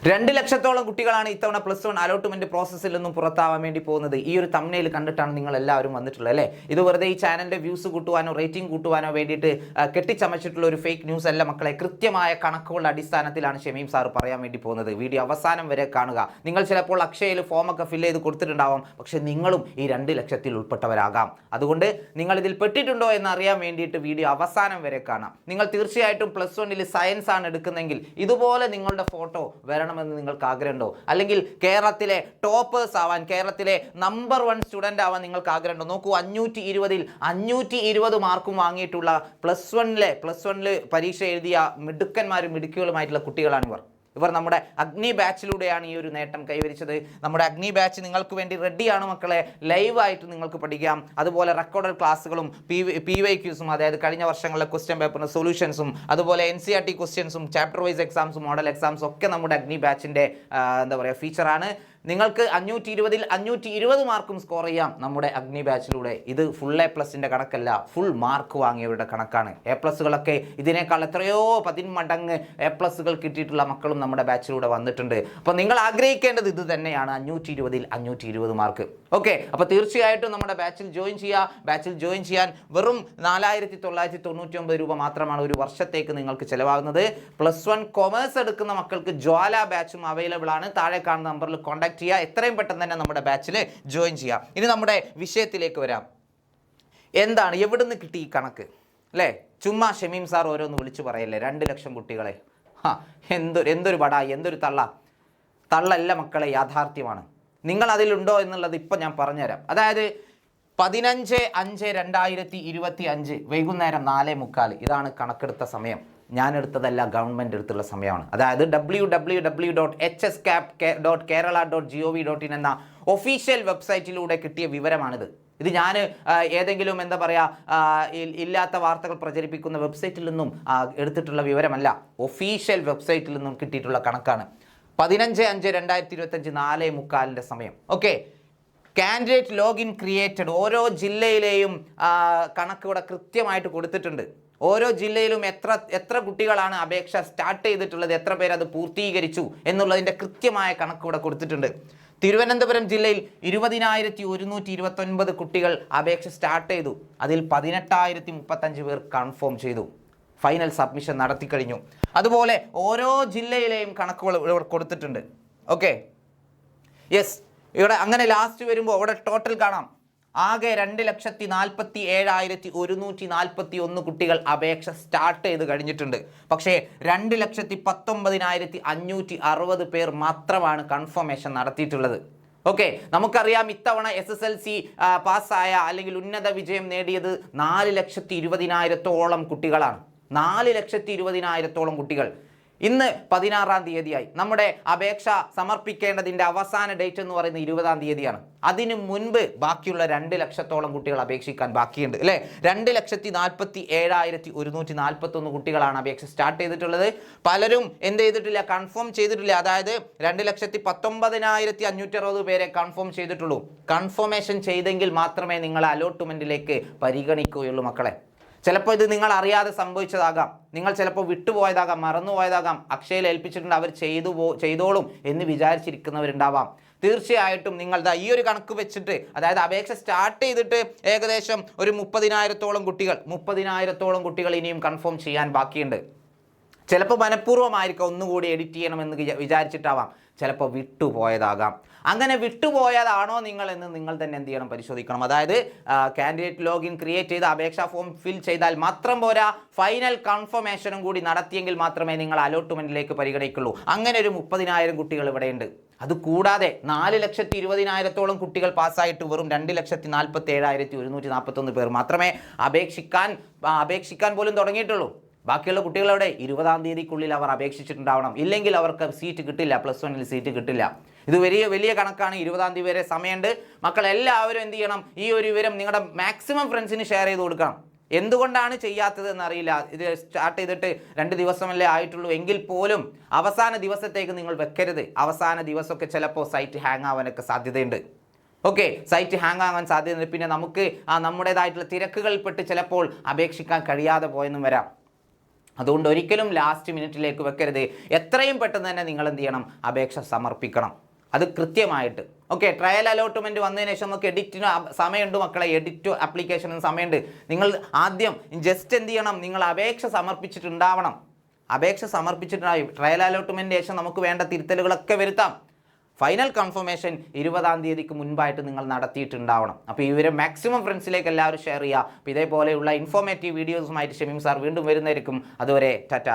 2 ലക്ഷത്തോളം കുട്ടികളാണ് ഇത്തവണ +1 അലോട്ട്മെന്റ് പ്രോസസ്സിൽ നിന്നും പുറത്താവാൻ വേണ്ടി പോകുന്നത്. ഈ ഒരു തംബ്നെയിൽ കണ്ടിട്ടാണ് നിങ്ങൾ എല്ലാവരും വന്നിട്ടുള്ളത് അല്ലേ? ഇത് വെറുതെ ഈ ചാനലിന്റെ വ്യൂസ് കൂട്ടുവാനോ റേറ്റിംഗ് കൂട്ടുവാനോ വേണ്ടിയിട്ട് കെട്ടിച്ചമച്ചിട്ടുള്ള ഒരു ഫേക്ക് ന്യൂസ് അല്ല മക്കളെ. കൃത്യമായ കണക്കുകളുടെ അടിസ്ഥാനത്തിലാണ് ഷമീം സാർ പറയാൻ വേണ്ടി പോകുന്നത്. വീഡിയോ അവസാനം വരെ കാണുക. നിങ്ങൾ ചിലപ്പോൾ അക്ഷയയിൽ ഫോമൊക്കെ ഫില്ല് ചെയ്ത് കൊടുത്തിട്ടുണ്ടാവാം, പക്ഷെ നിങ്ങളും ഈ 2 ലക്ഷത്തിൽ ഉൾപ്പെട്ടവരാകാം. അതുകൊണ്ട് നിങ്ങൾ ഇതിൽ പെട്ടിട്ടുണ്ടോ എന്ന് അറിയാൻ വേണ്ടിയിട്ട് വീഡിയോ അവസാനം വരെ കാണാം. നിങ്ങൾ തീർച്ചയായിട്ടും +1 സയൻസ് ആണ് എടുക്കുന്നതെങ്കിൽ ഇതുപോലെ നിങ്ങളുടെ ഫോട്ടോ വരണമെന്ന് നിങ്ങൾക്ക് ആഗ്രഹമുണ്ടോ? അല്ലെങ്കിൽ കേരളത്തിലെ ടോപ്പേഴ്സ് ആവാൻ, കേരളത്തിലെ നമ്പർ 1 സ്റ്റുഡൻ്റ് ആവാൻ നിങ്ങൾക്ക് ആഗ്രഹമുണ്ടോ? നോക്കൂ, 520ൽ 520 മാർക്കും വാങ്ങിയിട്ടുള്ള +1 പരീക്ഷ എഴുതിയ മിടുക്കന്മാരും മിടുക്കികളുമായിട്ടുള്ള കുട്ടികളാണ് ഇവർ നമ്മുടെ അഗ്നി ബാച്ചിലൂടെയാണ് ഈ ഒരു നേട്ടം കൈവരിച്ചത്. നമ്മുടെ അഗ്നി ബാച്ച് നിങ്ങൾക്ക് വേണ്ടി റെഡിയാണ് മക്കളെ. ലൈവായിട്ട് നിങ്ങൾക്ക് പഠിക്കാം. അതുപോലെ റെക്കോർഡഡ് ക്ലാസ്സുകളും PYQസും, അതായത് കഴിഞ്ഞ വർഷങ്ങളിലെ ക്വസ്റ്റ്യൻ പേപ്പറിന് സൊല്യൂഷൻസും, അതുപോലെ NCERT ക്വസ്റ്റ്യൻസും, ചാപ്റ്റർ വൈസ് എക്സാംസും, മോഡൽ എക്സാംസും ഒക്കെ നമ്മുടെ അഗ്നി ബാച്ചിൻ്റെ ഫീച്ചറാണ്. നിങ്ങൾക്ക് 520ൽ 520 മാർക്കും സ്കോർ ചെയ്യാം നമ്മുടെ അഗ്നി ബാച്ചിലൂടെ. ഇത് ഫുൾ A+ൻ്റെ കണക്കല്ല, ഫുൾ മാർക്ക് വാങ്ങിയവരുടെ കണക്കാണ്. A+കളൊക്കെ ഇതിനേക്കാൾ എത്രയോ 10 മടങ്ങ് A+കൾ കിട്ടിയിട്ടുള്ള മക്കളും നമ്മുടെ ബാച്ചിലൂടെ വന്നിട്ടുണ്ട്. അപ്പോൾ നിങ്ങൾ ആഗ്രഹിക്കേണ്ടത് ഇത് തന്നെയാണ്, 520ൽ 520 മാർക്ക്. ഓക്കെ, അപ്പോൾ തീർച്ചയായിട്ടും നമ്മുടെ ബാച്ചിൽ ജോയിൻ ചെയ്യുക. ബാച്ചിൽ ജോയിൻ ചെയ്യാൻ വെറും 4999 രൂപ മാത്രമാണ് ഒരു വർഷത്തേക്ക് നിങ്ങൾക്ക് ചിലവാകുന്നത്. +1 കൊമേഴ്സ് എടുക്കുന്ന മക്കൾക്ക് ജ്വാല ബാച്ചും അവൈലബിൾ ആണ്. താഴെ കാണുന്ന നമ്പറിൽ കോൺടാക്ട് ചെയ്യുക. എത്രയും പെട്ടെന്ന് തന്നെ നമ്മുടെ ബാച്ചിൽ ജോയിൻ ചെയ്യാം. ഇനി നമ്മുടെ വിഷയത്തിലേക്ക് വരാം. എന്താണ്, എവിടുന്ന് കിട്ടി ഈ കണക്ക് അല്ലേ? ചുമ്മാ ഷമീം സാർ ഓരോന്ന് വിളിച്ചു പറയല്ലേ. 2 ലക്ഷം കുട്ടികളെ, എന്തൊരു ബടായി, എന്തൊരു തള്ളല്ല മക്കളെ, യാഥാർത്ഥ്യമാണ്. നിങ്ങൾ അതിലുണ്ടോ എന്നുള്ളത് ഇപ്പം ഞാൻ പറഞ്ഞുതരാം. അതായത് 15/5/2025 വൈകുന്നേരം 4:45 ഇതാണ് കണക്കെടുത്ത സമയം. ഞാൻ എടുത്തതല്ല, ഗവൺമെൻറ് എടുത്തുള്ള സമയമാണ്. അതായത് www.hsk.kerala.gov.in എന്ന ഒഫീഷ്യൽ വെബ്സൈറ്റിലൂടെ കിട്ടിയ വിവരമാണിത്. ഇത് ഞാൻ ഏതെങ്കിലും ഇല്ലാത്ത വാർത്തകൾ പ്രചരിപ്പിക്കുന്ന വെബ്സൈറ്റിൽ നിന്നും എടുത്തിട്ടുള്ള വിവരമല്ല, ഒഫീഷ്യൽ വെബ്സൈറ്റിൽ നിന്നും കിട്ടിയിട്ടുള്ള കണക്കാണ്. 15/5/2025 4:45 സമയം. Okay, candidate login created. ഓരോ ജില്ലയിലെയും കണക്ക് ഇവിടെ കൃത്യമായിട്ട് കൊടുത്തിട്ടുണ്ട്. ഓരോ ജില്ലയിലും എത്ര കുട്ടികളാണ് അപേക്ഷ സ്റ്റാർട്ട് ചെയ്തിട്ടുള്ളത്, എത്ര പേര് അത് പൂർത്തീകരിച്ചു എന്നുള്ളതിൻ്റെ കൃത്യമായ കണക്ക് ഇവിടെ കൊടുത്തിട്ടുണ്ട്. തിരുവനന്തപുരം ജില്ലയിൽ 20,129 കുട്ടികൾ അപേക്ഷ സ്റ്റാർട്ട് ചെയ്തു. അതിൽ 18,035 പേർ കൺഫേം ചെയ്തു, ഫൈനൽ സബ്മിഷൻ നടത്തി കഴിഞ്ഞു. അതുപോലെ ഓരോ ജില്ലയിലെയും കണക്കുകൾ ഇവിടെ കൊടുത്തിട്ടുണ്ട്. ഓക്കെ, യെസ്, ഇവിടെ അങ്ങനെ ലാസ്റ്റ് വരുമ്പോൾ ഇവിടെ ടോട്ടൽ കാണാം. ആകെ 2,47,141 കുട്ടികൾ അപേക്ഷ സ്റ്റാർട്ട് ചെയ്ത് കഴിഞ്ഞിട്ടുണ്ട്. പക്ഷേ 2,19,560 പേർ മാത്രമാണ് കൺഫർമേഷൻ നടത്തിയിട്ടുള്ളത്. ഓക്കെ, നമുക്കറിയാം ഇത്തവണ SSLC പാസ്സായ അല്ലെങ്കിൽ ഉന്നത വിജയം നേടിയത് 4,20,000 കുട്ടികളാണ്. 4,20,000 കുട്ടികൾ. ഇന്ന് 16-ാം തീയതിയായി. നമ്മുടെ അപേക്ഷ സമർപ്പിക്കേണ്ടതിൻ്റെ അവസാന ഡേറ്റ് എന്ന് പറയുന്നത് 20-ാം തീയതിയാണ്. അതിനു മുൻപ് ബാക്കിയുള്ള 2 ലക്ഷത്തോളം കുട്ടികൾ അപേക്ഷിക്കാൻ ബാക്കിയുണ്ട് അല്ലേ? 2,47,141 കുട്ടികളാണ് അപേക്ഷ സ്റ്റാർട്ട് ചെയ്തിട്ടുള്ളത്. പലരും എന്ത് ചെയ്തിട്ടില്ല, കൺഫേം ചെയ്തിട്ടില്ല. അതായത് 2,19,560 പേരെ കൺഫേം ചെയ്തിട്ടുള്ളൂ. കൺഫർമേഷൻ ചെയ്തെങ്കിൽ മാത്രമേ നിങ്ങൾ അലോട്ട്മെൻറ്റിലേക്ക് പരിഗണിക്കുകയുള്ളൂ മക്കളെ. ചിലപ്പോൾ ഇത് നിങ്ങൾ അറിയാതെ സംഭവിച്ചതാകാം, നിങ്ങൾ ചിലപ്പോൾ വിട്ടുപോയതാകാം, മറന്നുപോയതാകാം, അക്ഷയയിൽ ഏൽപ്പിച്ചിട്ടുണ്ട്, അവർ ചെയ്തോളും എന്ന് വിചാരിച്ചിരിക്കുന്നവരുണ്ടാവാം. തീർച്ചയായിട്ടും നിങ്ങൾ ഈ ഒരു കണക്ക് വെച്ചിട്ട്, അതായത് അപേക്ഷ സ്റ്റാർട്ട് ചെയ്തിട്ട് ഏകദേശം ഒരു 30,000 കുട്ടികൾ ഇനിയും കൺഫേം ചെയ്യാൻ ബാക്കിയുണ്ട്. ചിലപ്പോൾ മനഃപൂർവ്വമായിരിക്കും ഒന്നുകൂടി എഡിറ്റ് ചെയ്യണമെന്ന് വിചാരിച്ചിട്ടാവാം, ചിലപ്പോൾ വിട്ടുപോയതാകാം. അങ്ങനെ വിട്ടുപോയതാണോ നിങ്ങൾ എന്ന് നിങ്ങൾ തന്നെ എന്ത് ചെയ്യണം, പരിശോധിക്കണം. അതായത് കാൻഡിഡേറ്റ് ലോഗിൻ ക്രിയേറ്റ് ചെയ്ത് അപേക്ഷാ ഫോം ഫിൽ ചെയ്താൽ മാത്രം പോരാ, ഫൈനൽ കൺഫർമേഷനും കൂടി നടത്തിയെങ്കിൽ മാത്രമേ നിങ്ങൾ അലോട്ട്മെൻറ്റിലേക്ക് പരിഗണിക്കുള്ളൂ. അങ്ങനെ ഒരു 30,000 കുട്ടികൾ ഇവിടെയുണ്ട്. അതുകൂടാതെ 4,20,000 കുട്ടികൾ പാസ്സായിട്ട് വെറും 2,47,141 പേർ മാത്രമേ അപേക്ഷിക്കാൻ പോലും തുടങ്ങിയിട്ടുള്ളൂ. ബാക്കിയുള്ള കുട്ടികളവിടെ 20-ാം തീയതിക്കുള്ളിൽ അവർ അപേക്ഷിച്ചിട്ടുണ്ടാവണം. ഇല്ലെങ്കിൽ അവർക്ക് സീറ്റ് കിട്ടില്ല, +1 സീറ്റ് കിട്ടില്ല. ഇത് വലിയ കണക്കാണ്. 20-ാം തീയതി വരെ സമയമുണ്ട്. മക്കളെല്ലാവരും എന്ത് ചെയ്യണം, ഈ ഒരു വിവരം നിങ്ങളുടെ മാക്സിമം ഫ്രണ്ട്സിന് ഷെയർ ചെയ്ത് കൊടുക്കണം. എന്തുകൊണ്ടാണ് ചെയ്യാത്തത് എന്നറിയില്ല. ഇത് സ്റ്റാർട്ട് ചെയ്തിട്ട് 2 ദിവസമല്ലേ ആയിട്ടുള്ളൂ എങ്കിൽ പോലും അവസാന ദിവസത്തേക്ക് നിങ്ങൾ വെക്കരുത്. അവസാന ദിവസമൊക്കെ ചിലപ്പോൾ സൈറ്റ് ഹാങ് ആവാനൊക്കെ സാധ്യതയുണ്ട്. ഓക്കെ, സൈറ്റ് ഹാങ് ആവാൻ സാധ്യതയുണ്ട്. പിന്നെ നമുക്ക് നമ്മുടേതായിട്ടുള്ള തിരക്കുകളിൽപ്പെട്ട് ചിലപ്പോൾ അപേക്ഷിക്കാൻ കഴിയാതെ പോയെന്നും വരാം. അതുകൊണ്ട് ഒരിക്കലും ലാസ്റ്റ് മിനിറ്റിലേക്ക് വെക്കരുത്. എത്രയും പെട്ടെന്ന് തന്നെ നിങ്ങൾ എന്ത് ചെയ്യണം, അപേക്ഷ സമർപ്പിക്കണം, അത് കൃത്യമായിട്ട്. ഓക്കെ, ട്രയൽ അലോട്ട്മെൻറ്റ് വന്നതിന് ശേഷം നമുക്ക് എഡിറ്റിന് സമയമുണ്ട് മക്കളെ, എഡിറ്റ് ആപ്ലിക്കേഷനും സമയമുണ്ട്. നിങ്ങൾ ആദ്യം ജസ്റ്റ് എന്ത് ചെയ്യണം, നിങ്ങൾ അപേക്ഷ സമർപ്പിച്ചിട്ടുണ്ടാവണം. അപേക്ഷ സമർപ്പിച്ചിട്ടുണ്ടാവും. ട്രയൽ അലോട്ട്മെൻറ്റിന് ശേഷം നമുക്ക് വേണ്ട തിരുത്തലുകളൊക്കെ വരുത്താം. ഫൈനൽ കൺഫർമേഷൻ 20-ാം തീയതിക്ക് മുൻപായിട്ട് നിങ്ങൾ നടത്തിയിട്ടുണ്ടാവണം. അപ്പോൾ ഇവരെ മാക്സിമം ഫ്രണ്ട്സിലേക്ക് എല്ലാവരും ഷെയർ ചെയ്യുക. അപ്പോൾ ഇതേപോലെയുള്ള ഇൻഫോർമേറ്റീവ് വീഡിയോസുമായിട്ട് ഷമീം സാർ വീണ്ടും വരുന്നതായിരിക്കും. അതുവരെ ടാറ്റ.